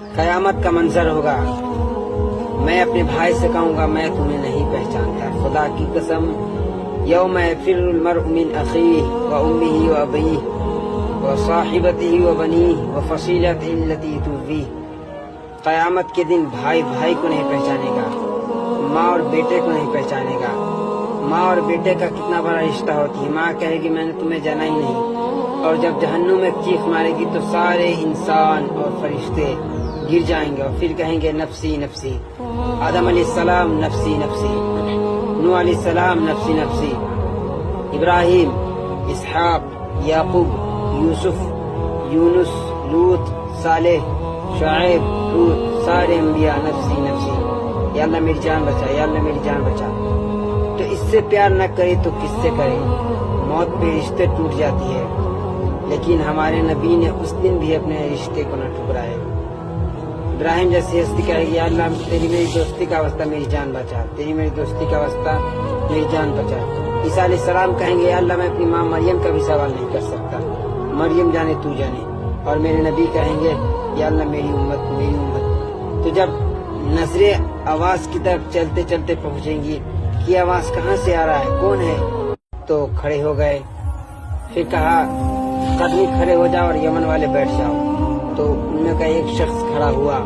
قیامت کا منظر ہوگا، میں اپنے بھائی سے کہوں گا میں تمہیں نہیں پہچانتا، خدا کی قسم یوم یفر المرء من اخیہ وامہ وابیہ وصاحبتہ وبنیہ وفصیلتہ التی تؤویہ۔ قیامت کے دن بھائی بھائی کو نہیں پہچانے گا، ماں اور بیٹے کو نہیں پہچانے گا۔ ماں اور بیٹے کا کتنا بڑا رشتہ ہوتی ہے، ماں کہے گی میں نے تمہیں جانا ہی نہیں، اور جب جہنم میں چیخ مارے گی تو سارے انسان اور فرشتے گر جائیں گے اور پھر کہیں گے نفسی نفسی۔ آدم علیہ السلام نفسی نفسی، نوح علیہ السلام نفسی نفسی، ابراہیم، اسحاق، یعقوب، یوسف، یونس، لوط، صالح، شعیب، لوط، سارے انبیاء نفسی نفسی، یا اللہ میری جان بچا، یا اللہ میری جان بچا۔ تو اس سے پیار نہ کرے تو کس سے کرے؟ موت پہ رشتے ٹوٹ جاتی ہے، لیکن ہمارے نبی نے اس دن بھی اپنے رشتے کو نہ ٹھکرایا۔ ابراہیم جیسی ہستی کہے گی یا اللہ تیری میری دوستی کا واسطہ میری جان بچا، تیری میری دوستی کا واسطہ میری جان بچا۔ عیسیٰ علیہ السلام کہیں گے یا اللہ میں اپنی ماں مریم کا بھی سوال نہیں کر سکتا، مریم جانے تو جانے۔ اور میرے نبی کہیں گے یا اللہ میری امت میری امت۔ تو جب نظریں آواز کی طرف چلتے چلتے پہنچیں گی کہ آواز کہاں سے آ رہا ہے، کون ہے، تو کھڑے ہو گئے۔ پھر کہا قدمی کھڑے ہو جاؤ اور یمن والے بیٹھ جاؤ، تو ان میں کا ایک شخص کھڑا ہوا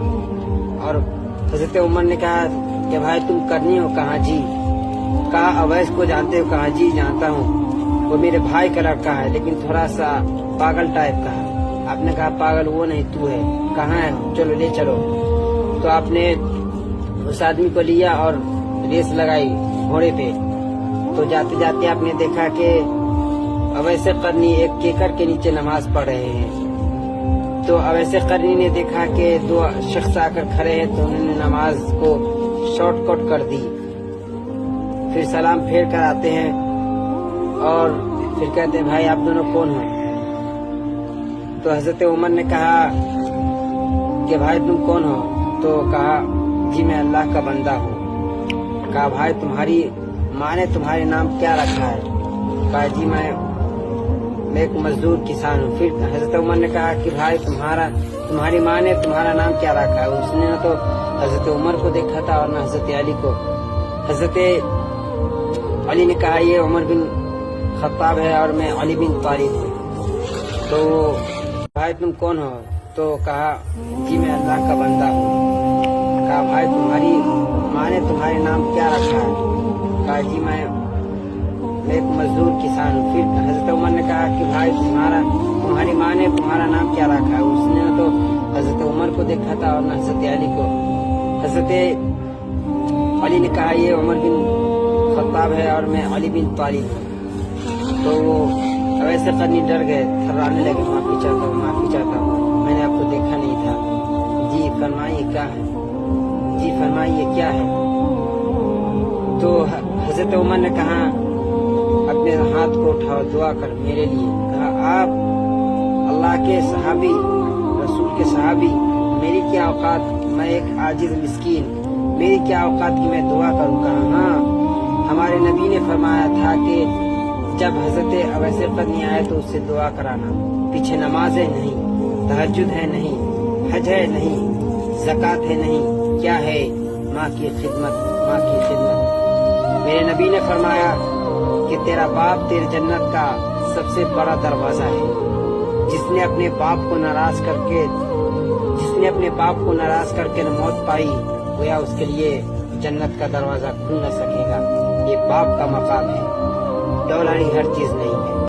اور حضرت عمر نے کہا کہ بھائی تم کرنی ہو؟ کہاں جی۔ کہا اویس کو جانتے ہو؟ کہاں جی جانتا ہوں، وہ میرے بھائی کا لڑکا ہے لیکن تھوڑا سا پاگل ٹائپ کا ہے۔ آپ نے کہا پاگل وہ نہیں تو ہے، کہاں ہے، چلو لے چلو۔ تو آپ نے اس آدمی کو لیا اور ریس لگائی گھوڑے پہ، تو جاتے جاتے آپ نے دیکھا کہ اویس قرنی ایک کیکر کے نیچے نماز پڑھ رہے ہیں۔ تو اویس قرنی نے دیکھا کہ دو شخص آ کر کھڑے ہیں، تو انہوں نے نماز کو شارٹ کٹ کر دی۔ پھر سلام پھیر کر آتے ہیں اور پھر کہتے ہیں بھائی آپ دونوں کون ہو؟ تو حضرت عمر نے کہا کہ بھائی تم کون ہو؟ تو کہا جی میں اللہ کا بندہ ہوں۔ کہا بھائی تمہاری ماں نے تمہارے نام کیا رکھا ہے؟ کہا جی میں ایک مزدور کسان ہوں۔ پھر حضرت عمر نے کہا کہ بھائی تمہاری ماں نے تمہارا نام کیا رکھا ہے؟ اس نے نہ تو حضرت عمر کو دیکھا تھا اور نہ حضرت علی کو۔ حضرت علی نے کہا یہ عمر بن خطاب ہے اور میں علی بن طالب ہوں۔ تو بھائی تم کون ہو؟ تو کہا جی میں اللہ کا بندہ ہوں۔ کہا بھائی تمہاری ماں نے تمہارے نام کیا رکھا ہے؟ کہا جی میں ایک مزدور کسان ہوں۔ پھر حضرت عمر نے کہا کہ بھائی تمہاری ماں نے تمہارا نام کیا رکھا ہے؟ اس نے نہ تو حضرت عمر کو دیکھا تھا اور نہ حضرت علی کو۔ حضرت علی نے کہا یہ عمر بن خطاب ہے اور میں علی بن طالب ہوں۔ تو وہ ویسے قرنی ڈر گئے، تھرانے لگے، معافی چاہتا ہوں معافی چاہتا ہوں، میں نے آپ کو دیکھا نہیں تھا۔ جی فرمائیے کیا ہے، جی فرمائیے کیا ہے۔ تو حضرت عمر نے کہا اپنے ہاتھ کو اٹھاؤ دعا کر میرے لیے۔ کہا آپ اللہ کے صحابی، رسول کے صحابی، میری کیا اوقات، میں ایک عاجز مسکین، میری کیا اوقات کی میں دعا کروں؟ کہا ہاں ہمارے نبی نے فرمایا تھا کہ جب حضرت اویس قرنی آئے تو اس سے دعا کرانا، پیچھے نماز ہے نہیں، تہجد ہے نہیں، حج ہے نہیں، زکوٰۃ ہے نہیں، کیا ہے؟ ماں کی خدمت، ماں کی خدمت۔ میرے نبی نے فرمایا کہ تیرا باپ تیرے جنت کا سب سے بڑا دروازہ ہے۔ جس نے اپنے باپ کو ناراض کر کے موت پائی، گویا اس کے لیے جنت کا دروازہ کھل نہ سکے گا۔ یہ باپ کا مقام ہے، دولاری ہر چیز نہیں ہے۔